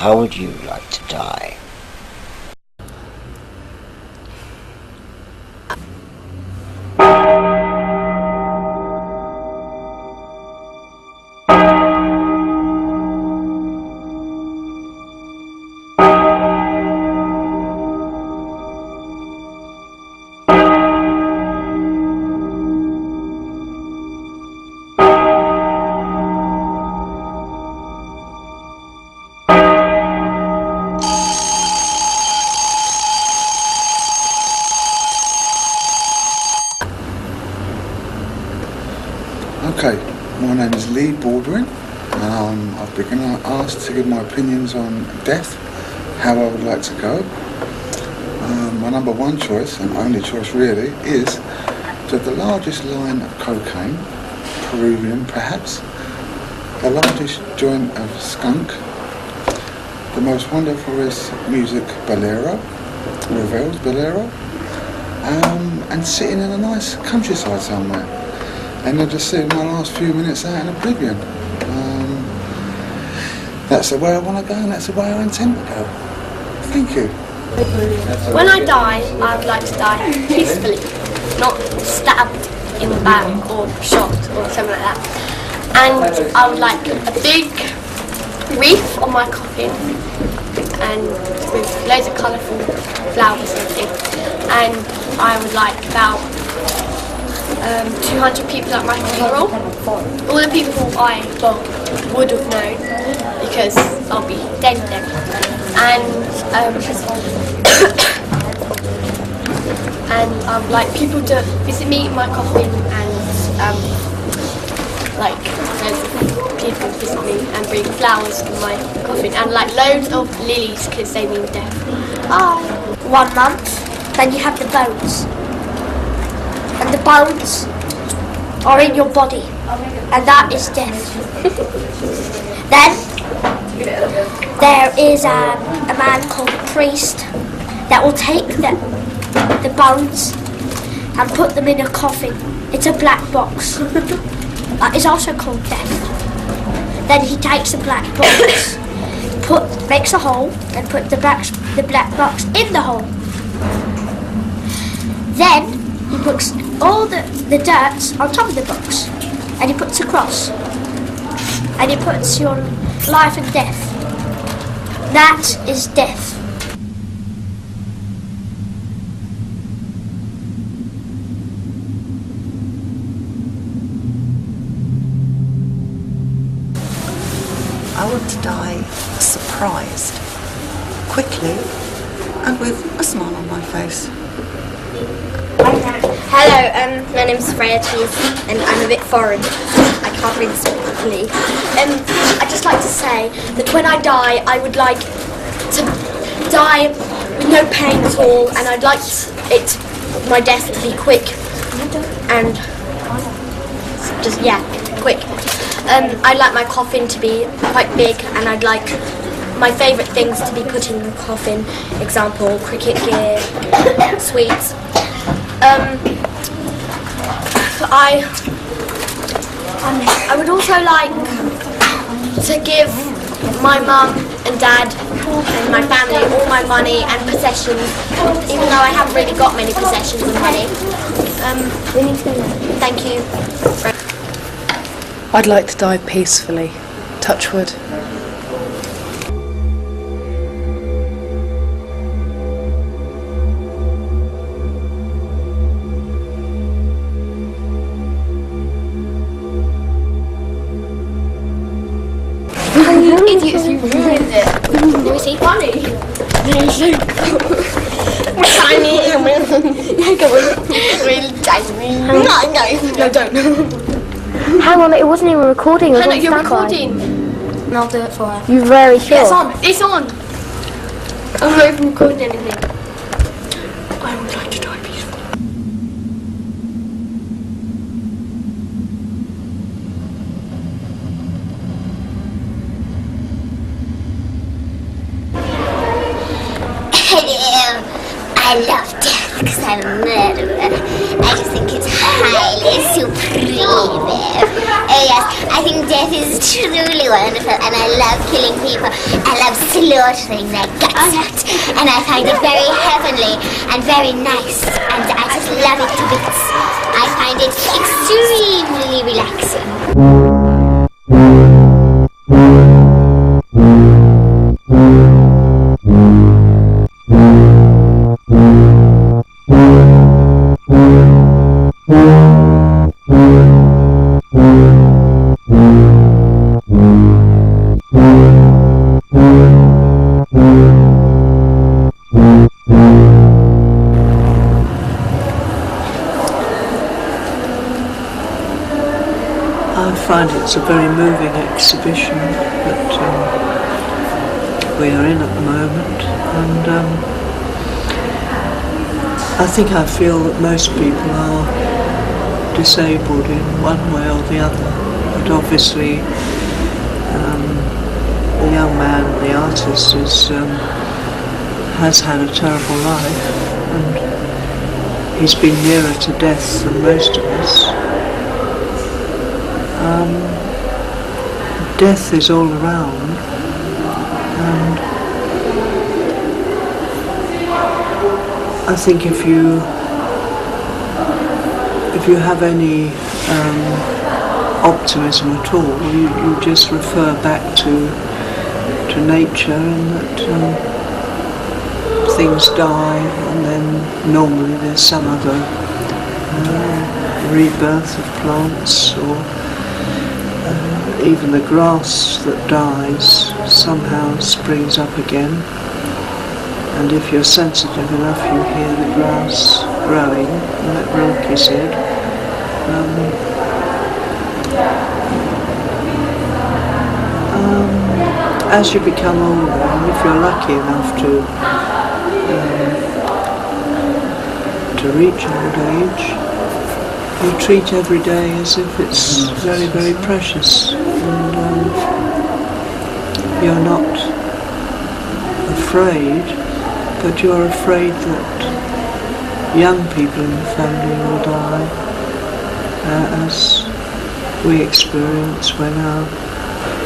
How would you like to die? Okay, my name is Lee Baldwin. I've been asked to give my opinions on death, how I would like to go. My number one choice, and only choice really, is to the largest line of cocaine, Peruvian perhaps, the largest joint of skunk, the most wonderful music, bolero, Ravel's bolero, and sitting in a nice countryside somewhere. And I'll just sit my last few minutes out in oblivion. That's the way I want to go, and that's the way I intend to go. Thank you. When I die, I would like to die peacefully, not stabbed in the back or shot or something like that. And I would like a big wreath on my coffin, and with loads of colourful flowers and everything. And I would like about 200 people at my funeral. All the people I would have known, because I'll be dead then. And I would like people to visit me in my coffin, and like loads of people visit me and bring flowers in my coffin, and like loads of lilies because they mean death. 1 month, then you have the bones. And the bones are in your body, and that is death. Then there is a man called a priest that will take the bones and put them in a coffin. It's a black box. That is also called death. Then he takes the black box, makes a hole, and put the black box in the hole. Then he puts all the dirt on top of the box, and he puts a cross, and he puts your life and death. That is death. I want to die surprised, quickly, and with a smile on my face. Hello, my name's Freya Cheese, and I'm a bit foreign. I can't really speak properly. I'd just like to say that when I die, I would like to die with no pain at all, and I'd like my death to be quick and just quick. I'd like my coffin to be quite big, and I'd like my favourite things to be put in the coffin. Example: cricket gear, sweets. I would also like to give my mum and dad and my family all my money and possessions, even though I haven't really got many possessions and money. Thank you. I'd like to die peacefully. Touch wood. Idiots, you ruined it. Let me see. Funny. Tiny. Really tiny. No, don't. Hang on, it wasn't even recording. Hannah, you're recording. And I'll do it for her. You're very sure. Yeah, it's on. It's on. I'm not even recording anything. I would like to die peacefully. I love death because I'm a murderer. I just think it's highly supreme. Oh yes, I think death is truly wonderful, and I love killing people. I love slaughtering their guts out, and I find it very heavenly and very nice, and I just love it to bits. I find it extremely relaxing. I find it's a very moving exhibition that we are in at the moment, and I think I feel that most people are disabled in one way or the other, but obviously the young man, the artist, has had a terrible life, and he's been nearer to death than most of us. Death is all around, and I think if you have any optimism at all, you just refer back to nature, and that things die, and then normally there's some other rebirth of plants, or even the grass that dies somehow springs up again, and if you're sensitive enough you hear the grass growing, like Rilke said. As you become older, and if you're lucky enough to reach old age, you treat every day as if it's very, very precious, and you're not afraid, but you're afraid that young people in the family will die, as we experienced when our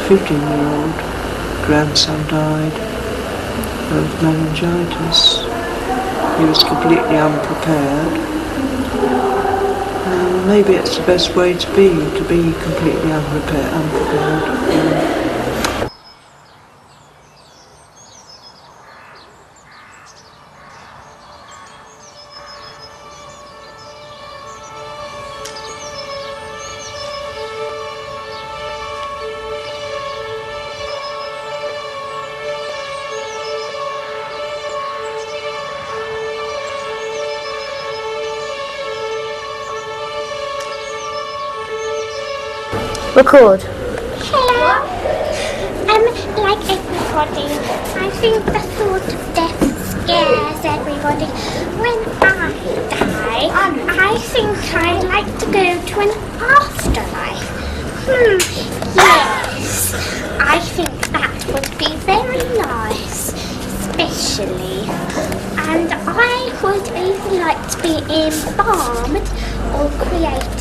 15-year-old grandson died of meningitis. He was completely unprepared. Maybe it's the best way to be completely unprepared. Record. Hello. Like everybody, I think the thought of death scares everybody. When I die, I think I'd like to go to an afterlife. Yes, I think that would be very nice, especially. And I would either like to be embalmed or cremated.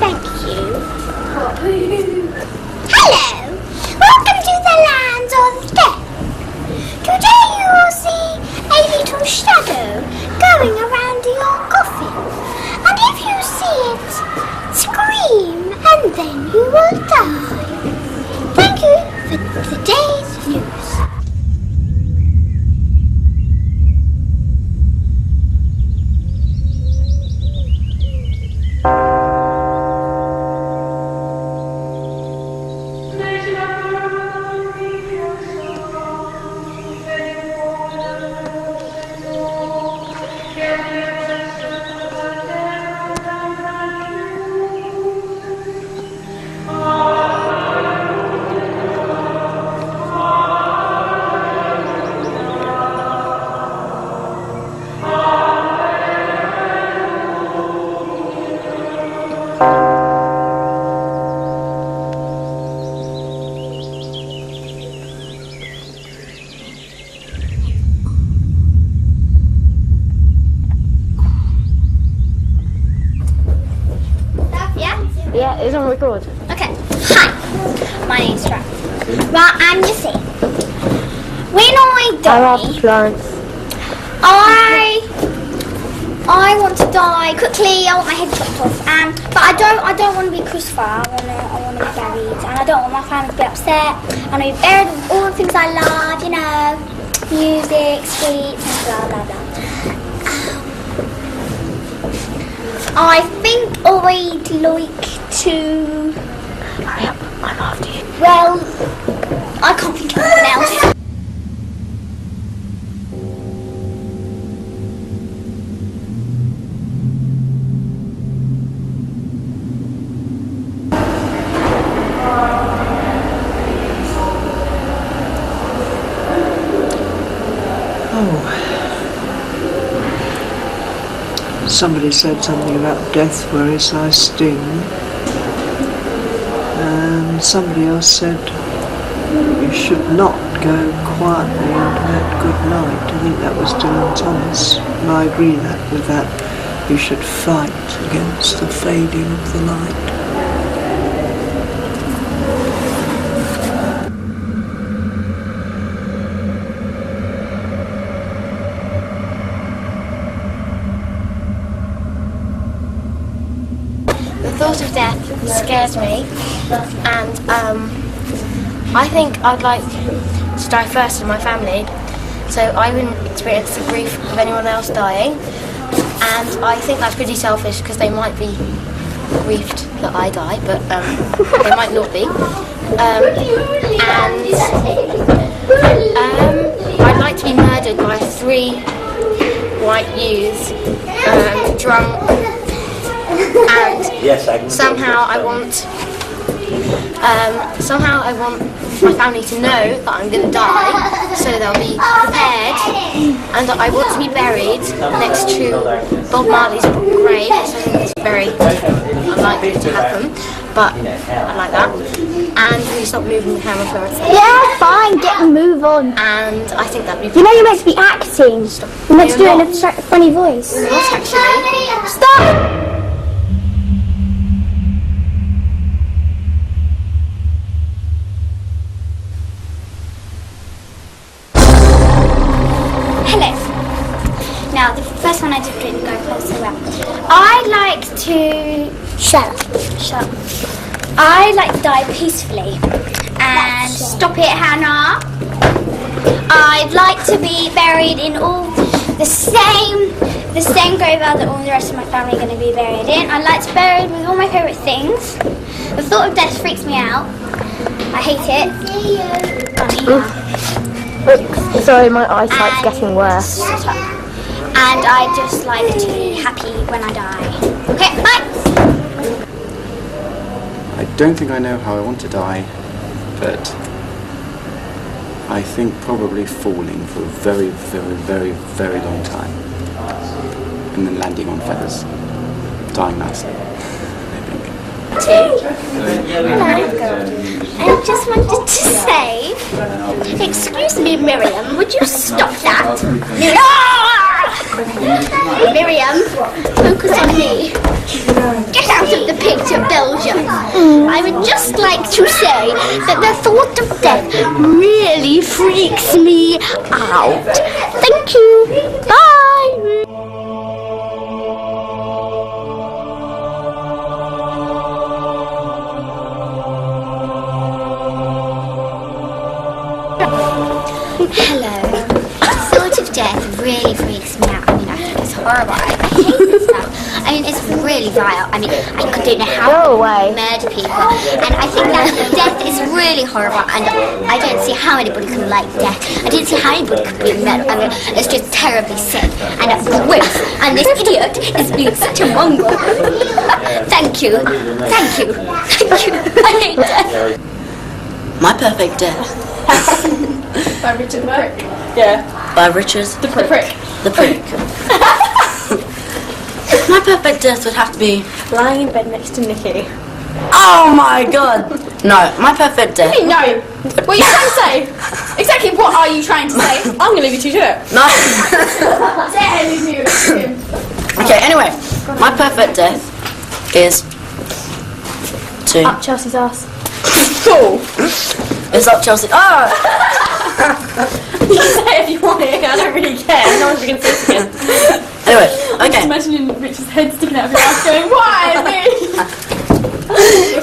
Thank you. Hello! Welcome to the lands of death. Today you will see a little shadow going around your coffin. And if you see it, scream and then you will die. Thank you for today's news. Yeah, it's on record. Okay. Hi, my name's Fran. Right, and you see, when I die, Florence. I want to die quickly. I want my head chopped off, but I don't want to be crucified. I want to be buried, and I don't want my family to be upset. I want to be buried with all the things I love, you know, music, sweets, and blah blah blah. I think I'd like to. Hurry up, I'm after you. Well, I can't think of anything else. Somebody said something about death worries I sting, and somebody else said you should not go quietly into that good night. I think that was Dylan Thomas, and I agree with that. You should fight against the fading of the light. The thought of death scares me, and I think I'd like to die first in my family, so I wouldn't experience the grief of anyone else dying. And I think that's pretty selfish because they might be grieved that I die, but they might not be. I'd like to be murdered by 3 white youths, drunk. And somehow I want my family to know that I'm going to die, so they'll be prepared, and that I want to be buried next to Bob Marley's grave, which I think is very unlikely to happen, but I like that. And will you stop moving the camera for a second? Yeah, fine, get and move on. And I think that'd be. You know you're meant to be acting. You're meant to do it in a funny voice. Not actually. Stop! Hello. Now, the first one I didn't go quite so well. I'd like to... Shut up. I'd like to die peacefully. And stop it, Hannah. I'd like to be buried in all the same graveyard that all the rest of my family are going to be buried in. I'd like to be buried with all my favourite things. The thought of death freaks me out. I hate it. Sorry, my eyesight's getting worse. And I just like to be happy when I die. Okay, bye! I don't think I know how I want to die, but I think probably falling for a very, very, very, very long time. And then landing on feathers. Dying nicely, I think. I just wanted to say, excuse me, Miriam, would you stop that? Miriam, focus on me. Get out of the picture, Belgium. I would just like to say that the thought of death really freaks me out. Thank you. Bye. Hello. The thought of death really freaks me out. I mean, I think it's horrible. I hate this stuff. I mean, it's really vile. I mean, I don't know how to murder people. And I think that death is really horrible. And I don't see how anybody can like death. I don't see how anybody could be murdered. I mean, it's just terribly sick. And that's gross. And this idiot is being such a mongrel. Thank you. Thank you. Thank you. I hate death. My perfect death. By Richard the Prick. Yeah. By Richard the Prick. The Prick. My perfect death would have to be lying in bed next to Nikki. Oh my god! No, my perfect death. No. What are you trying to say? Exactly what are you trying to say? I'm going to leave you to it. No. Say Okay, anyway, my perfect death is to... Up Chelsea's ass. Cool. It's up Chelsea. Oh! You can say it if you want it, I don't really care. No one's going to say it again. Anyway, I'm okay. just imagining Richard's head sticking out of your ass going, why me?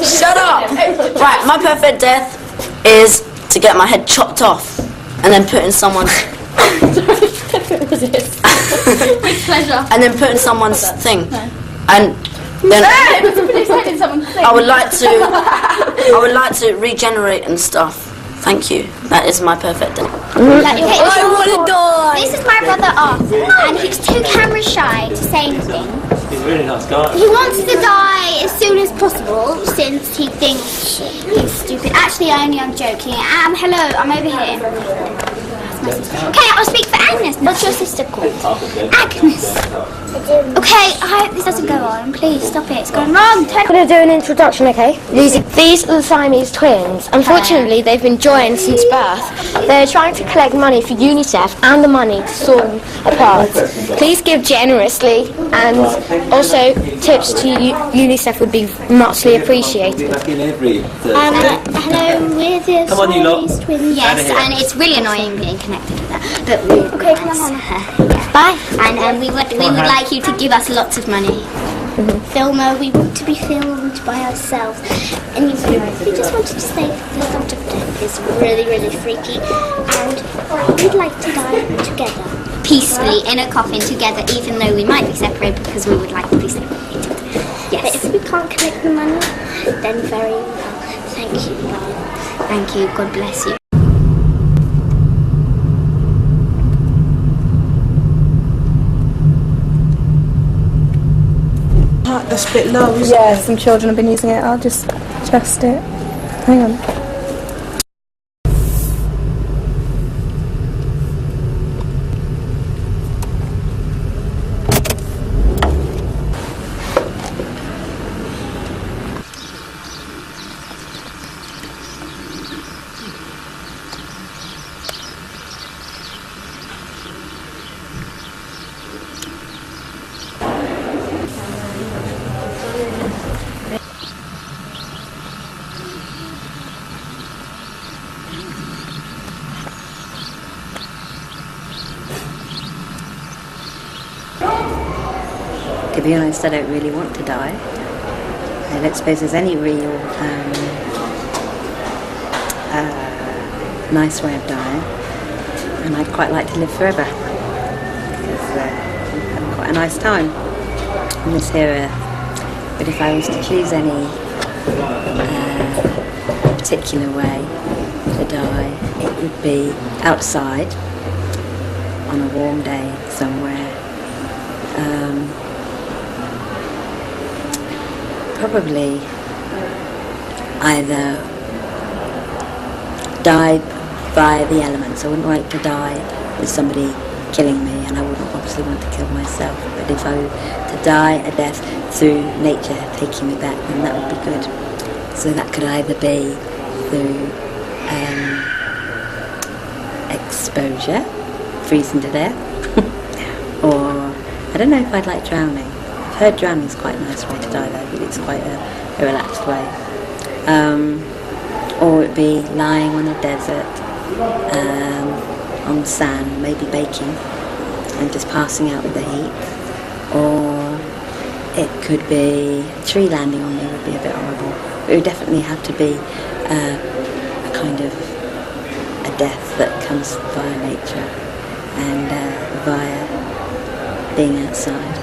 Shut up! Right, my perfect death is to get my head chopped off and then put in someone's... Resist. With pleasure. And then put in someone's thing. No. And then I would like to regenerate and stuff. Thank you. That is my perfect day. I want to die. This is my brother Arthur, and he's too camera shy to say anything. He's a really nice guy. He wants to die as soon as possible since he thinks he's stupid. Actually, I'm joking. Hello, I'm over here. Okay, I'll speak for Agnes. What's your sister called? Agnes. Okay, I hope this doesn't go on. Please stop it. It's going wrong. I'm going to do an introduction, okay? These are the Siamese twins. Unfortunately, they've been joined since birth. They're trying to collect money for UNICEF and the money to saw them apart. Please give generously, and also tips to UNICEF would be muchly appreciated. Hello, we're the Come on, you lot. Siamese twins. Yes, and it's really annoying being connected to that. But okay, come on. Bye. And we would like you to give us lots of money. Filmer, we want to be filmed by ourselves. And we just wanted to say the thought of death is really, really freaky. And we'd like to die together. Peacefully, in a coffin together, even though we might be separated because we would like to be separated. Yes. But if we can't collect the money, then very well. Thank you. Thank you. God bless you. That's a bit low, isn't Yeah, some children have been using it. I'll just adjust it. Hang on. To be honest, I don't really want to die. I don't suppose there's any real nice way of dying, and I'd quite like to live forever because I'm having quite a nice time in this era. But if I was to choose any particular way to die, it would be outside on a warm day somewhere. Probably either die by the elements. I wouldn't like to die with somebody killing me, and I wouldn't obviously want to kill myself. But if I were to die a death through nature taking me back, then that would be good. So that could either be through exposure, freezing to death, or I don't know if I'd like drowning. I've heard drowning is quite a nice way to die though, but it's quite a relaxed way. Or it'd be lying on a desert, on sand, maybe baking, and just passing out with the heat. Or it could be a tree landing on me would be a bit horrible. It would definitely have to be a kind of a death that comes via nature and via being outside.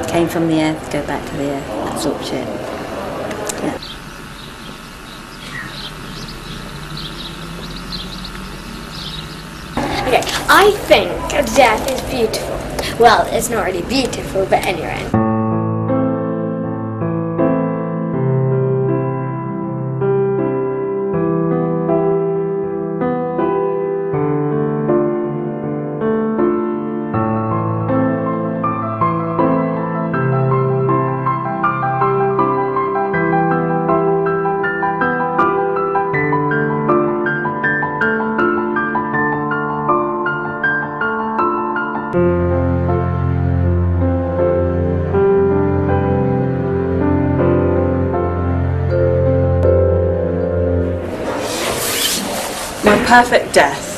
Came from the earth, go back to the earth, that sort of shit. Yeah. Okay, I think death is beautiful. Well, it's not really beautiful, but anyway. perfect death.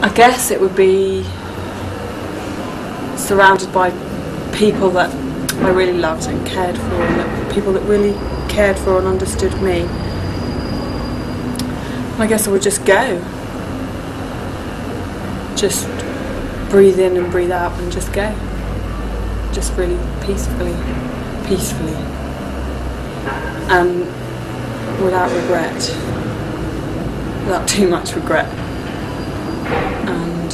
I guess it would be surrounded by people that I really loved and cared for, and people that really cared for and understood me. I guess I would just go. Just breathe in and breathe out and just go. Just really peacefully. And without regret. Without too much regret. And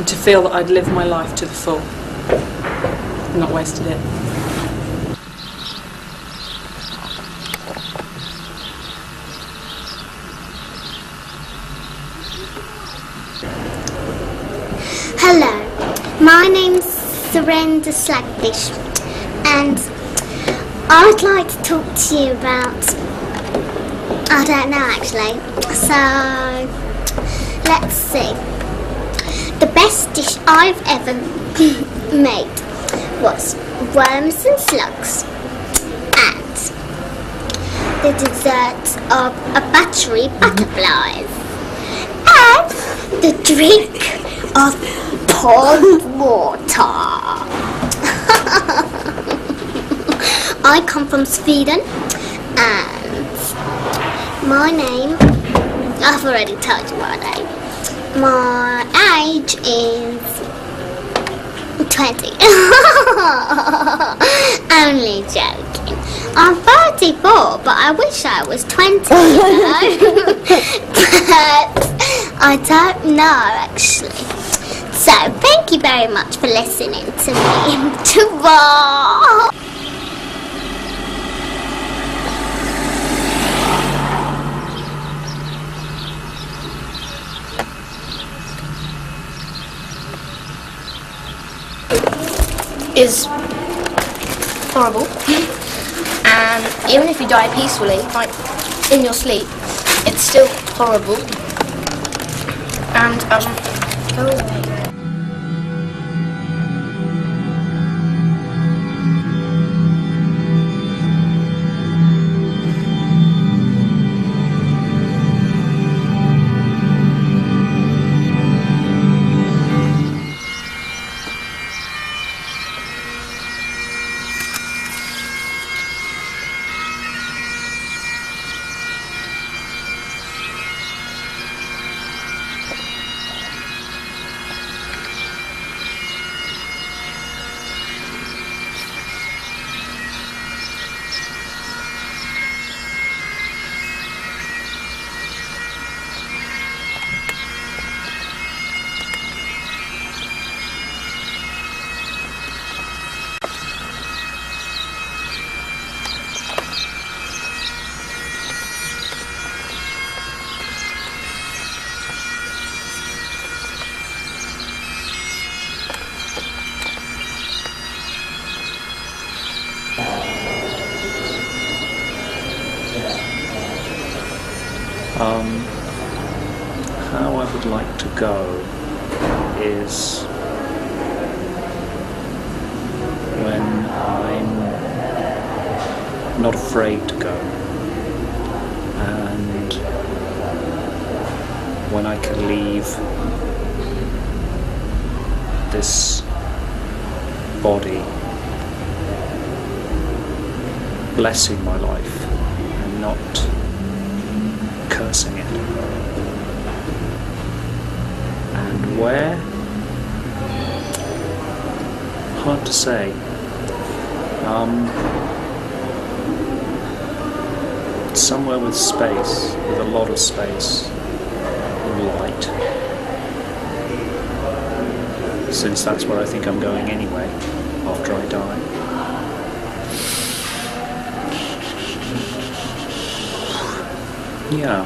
to feel that I'd lived my life to the full. And not wasted it. Hello, my name's Surrender Slagfish, and I'd like to talk to you about, I don't know actually, so let's see. The best dish I've ever made was worms and slugs, and the dessert of a battery butterflies, and the drink of poured water. I come from Sweden, and my name, I've already told you my name. My age is 20. Only joking. I'm 34, but I wish I was 20, you know? But I don't know, actually. So, thank you very much for listening to me. Ta-ra! Is horrible, and even if you die peacefully, like in your sleep, it's still horrible, and go away. How I would like to go is when I'm not afraid to go, and when I can leave this body blessing my life and not cursing it. And where? Hard to say. Somewhere with space, with a lot of space and light. Since that's where I think I'm going anyway, after I die. Yeah,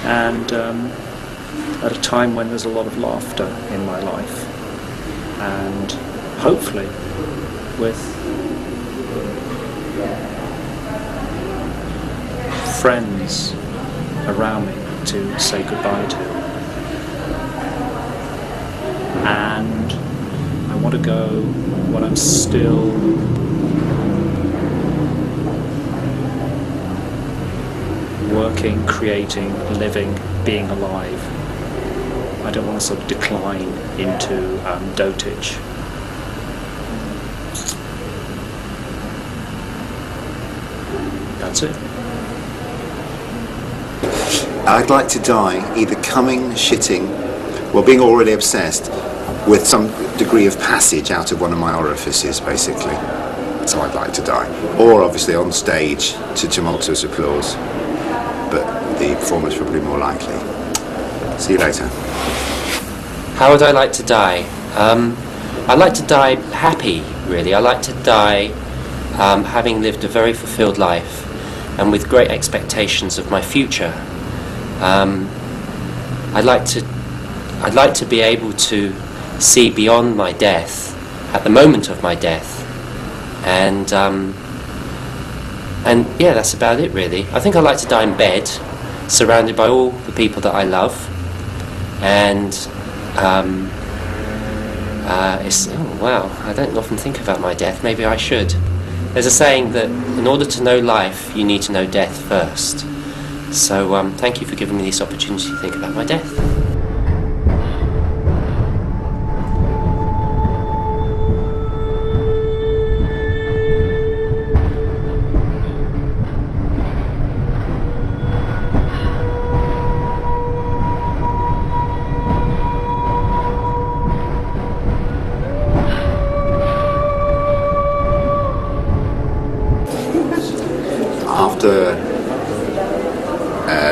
and at a time when there's a lot of laughter in my life, and hopefully with friends around me to say goodbye to. And I want to go when I'm still working, creating, living, being alive. I don't want to sort of decline into dotage. That's it. I'd like to die either coming, shitting, well, being already obsessed with some degree of passage out of one of my orifices, basically. So I'd like to die. Or obviously on stage to tumultuous applause. But the former is probably more likely. See you later. How would I like to die? I'd like to die happy, really. I like to die having lived a very fulfilled life and with great expectations of my future. I'd like to be able to see beyond my death at the moment of my death, and yeah, that's about it really. I think I'd like to die in bed, surrounded by all the people that I love, and oh wow, I don't often think about my death. Maybe I should. There's a saying that in order to know life, you need to know death first. So thank you for giving me this opportunity to think about my death. After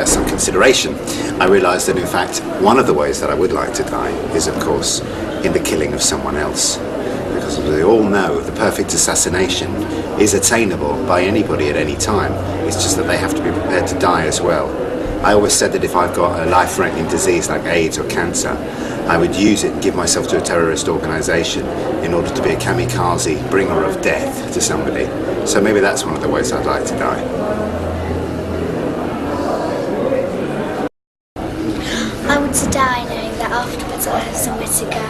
some consideration, I realised that in fact one of the ways that I would like to die is of course in the killing of someone else, because as we all know, the perfect assassination is attainable by anybody at any time. It's just that they have to be prepared to die as well. I always said that if I've got a life-threatening disease like AIDS or cancer, I would use it and give myself to a terrorist organisation in order to be a kamikaze bringer of death to somebody. So maybe that's one of the ways I'd like to die. I want to die knowing that afterwards I have somewhere to go.